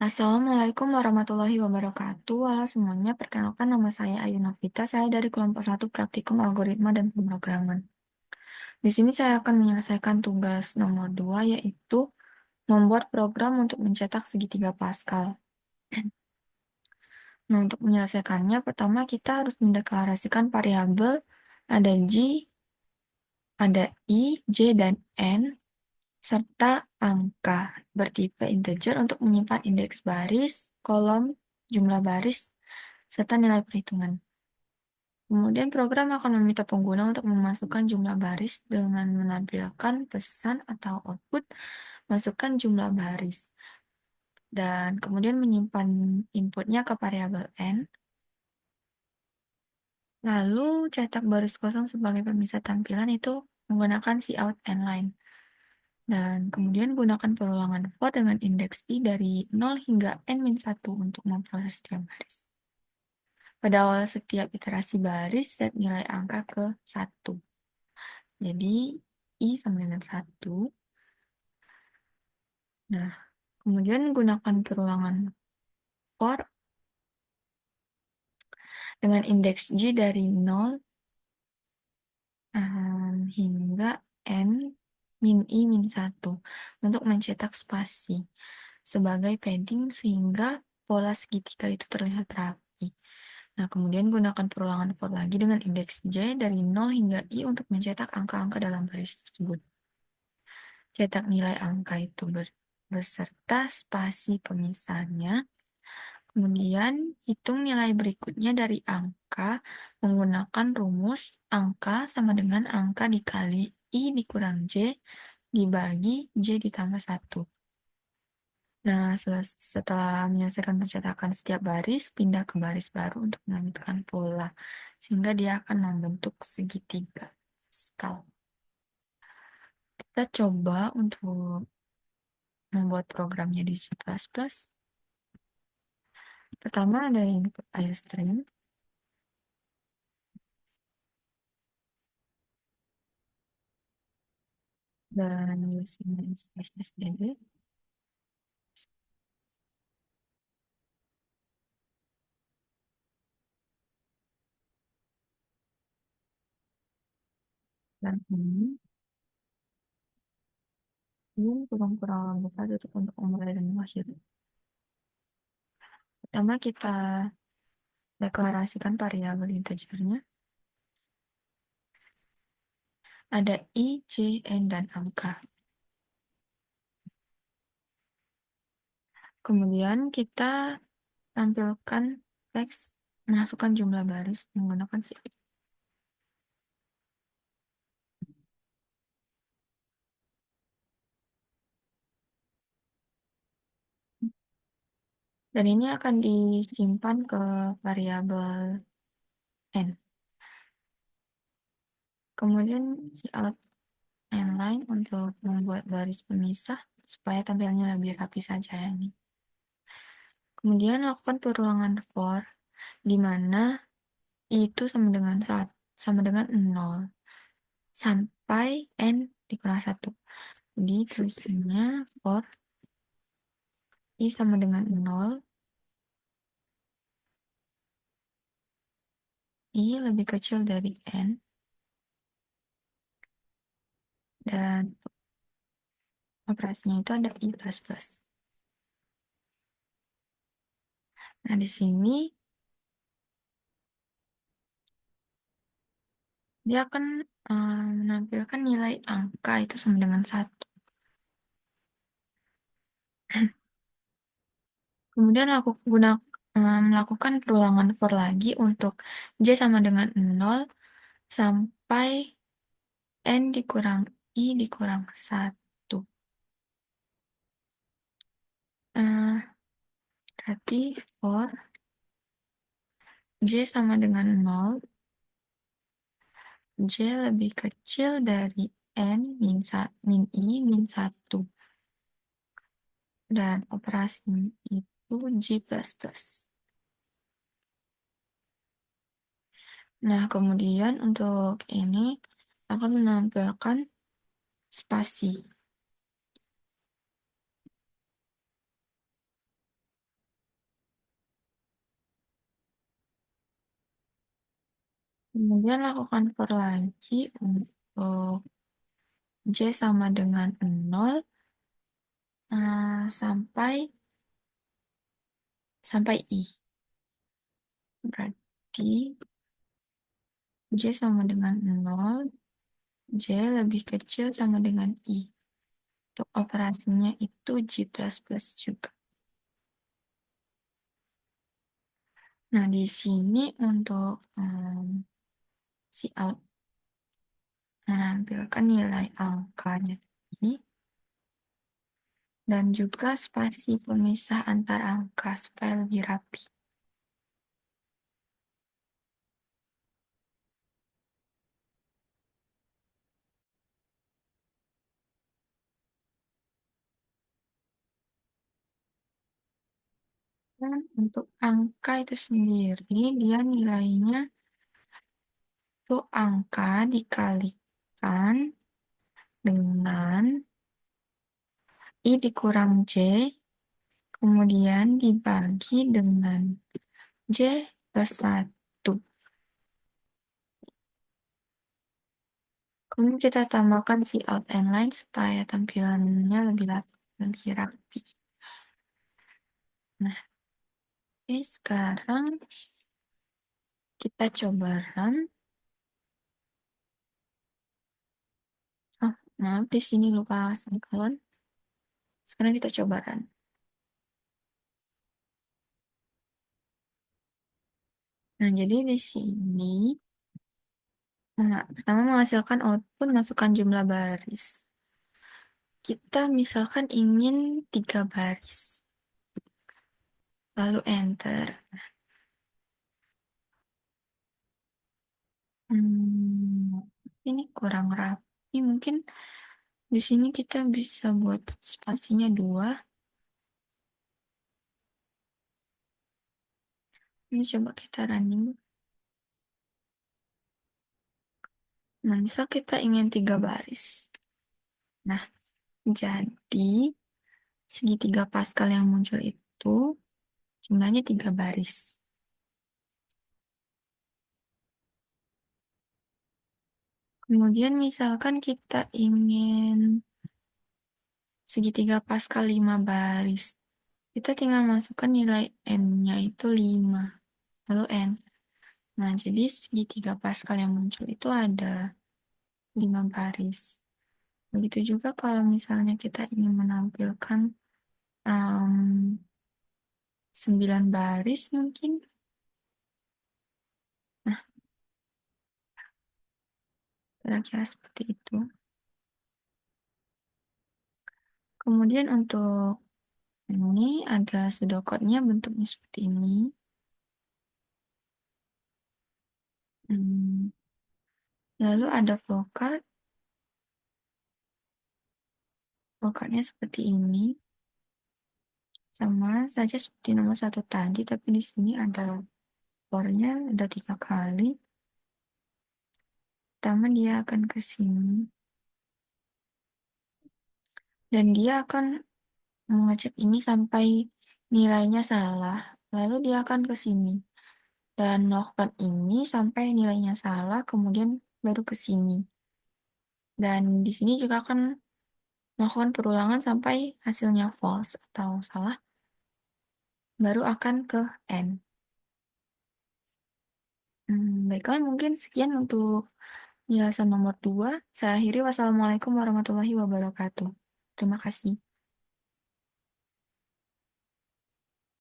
Assalamualaikum warahmatullahi wabarakatuh. Halo semuanya, perkenalkan nama saya Ayu Novita. Saya dari kelompok 1 Praktikum Algoritma dan Pemrograman. Di sini saya akan menyelesaikan tugas nomor 2, yaitu membuat program untuk mencetak segitiga Pascal. Nah, untuk menyelesaikannya, pertama kita harus mendeklarasikan variabel, ada J, ada I, J, dan N, serta angka bertipe integer untuk menyimpan indeks baris, kolom, jumlah baris, serta nilai perhitungan. Kemudian program akan meminta pengguna untuk memasukkan jumlah baris dengan menampilkan pesan atau output masukkan jumlah baris. Dan kemudian menyimpan inputnya ke variabel n. Lalu cetak baris kosong sebagai pemisah tampilan itu menggunakan cout n line. Dan kemudian gunakan perulangan for dengan indeks i dari 0 hingga n-1 untuk memproses setiap baris. Pada awal setiap iterasi baris, set nilai angka ke 1. Jadi, I sama dengan 1. Nah, kemudian gunakan perulangan for dengan indeks J dari 0 hingga N min I min 1 untuk mencetak spasi sebagai padding sehingga pola segitiga itu terlihat rapi. Nah, kemudian gunakan perulangan for lagi dengan indeks J dari 0 hingga I untuk mencetak angka-angka dalam baris tersebut. Cetak nilai angka itu beserta spasi pemisahnya. Kemudian hitung nilai berikutnya dari angka menggunakan rumus angka sama dengan angka dikali I dikurang J dibagi J ditambah 1. Nah, setelah menyelesaikan pencetakan setiap baris, pindah ke baris baru untuk melanjutkan pola, sehingga dia akan membentuk segitiga Pascal. Kita coba untuk membuat programnya di C++. Pertama ada input iostream. Dan using SSDD. Dan ini kurang-kurang buka tutup untuk memulai dan mengakhiri. Pertama kita deklarasikan variabel integernya. Ada I, J, N, dan angka. Kemudian kita tampilkan teks, masukkan jumlah baris menggunakan si. Dan ini akan disimpan ke variabel N. Kemudian cout n line untuk membuat baris pemisah supaya tampilnya lebih rapi saja ini. Kemudian lakukan perulangan for di mana itu sama dengan 0 sampai n dikurang 1. Jadi tulisannya for i sama dengan 0, i lebih kecil dari n, dan operasinya itu ada i plus plus. Nah, di sini dia akan menampilkan nilai angka itu sama dengan 1. Kemudian melakukan perulangan for lagi untuk J sama dengan 0 sampai N dikurang I dikurang 1. Berarti for J sama dengan 0, J lebih kecil dari N min I min 1. Dan operasi itu J++. Nah, kemudian untuk ini akan menampilkan spasi. Kemudian lakukan for lagi untuk J sama dengan 0, sampai I. Berarti J sama dengan 0, J lebih kecil sama dengan I. Untuk operasinya itu G++ juga. Nah, di sini untuk si out menampilkan nilai angkanya ini dan juga spasi pemisah antar angka supaya lebih rapi. Dan untuk angka itu sendiri, dia nilainya itu angka dikalikan dengan I dikurang J, kemudian dibagi dengan J plus 1. Kemudian kita tambahkan si out and line supaya tampilannya lebih rapi. Nah, oke, sekarang kita coba run. Oh, maaf, di sini lupa semikolon. Sekarang kita coba run. Nah, jadi di sini, pertama menghasilkan output, masukkan jumlah baris. Kita misalkan ingin 3 baris. Lalu enter. Ini kurang rapi. Mungkin di sini kita bisa buat spasinya 2. Ini coba kita running. Nah, misal kita ingin 3 baris. Nah, jadi segitiga Pascal yang muncul itu jumlahnya 3 baris. Kemudian misalkan kita ingin segitiga Pascal 5 baris. Kita tinggal masukkan nilai M-nya itu 5. Lalu N. Nah, jadi segitiga Pascal yang muncul itu ada 5 baris. Begitu juga kalau misalnya kita ingin menampilkan 9 baris mungkin. Nah, kira-kira seperti itu. Kemudian untuk ini ada pseudocode-nya bentuknya seperti ini. Lalu ada flowcard. Flowcard-nya seperti ini. Sama saja seperti nomor 1 tadi, tapi di sini ada for-nya ada 3 kali. Pertama dia akan ke sini. Dan dia akan mengecek ini sampai nilainya salah. Lalu dia akan ke sini. Dan melakukan ini sampai nilainya salah, kemudian baru ke sini. Dan di sini juga akan melakukan perulangan sampai hasilnya false atau salah, baru akan ke N. Baiklah, mungkin sekian untuk penjelasan nomor 2. Saya akhiri. Wassalamualaikum warahmatullahi wabarakatuh. Terima kasih.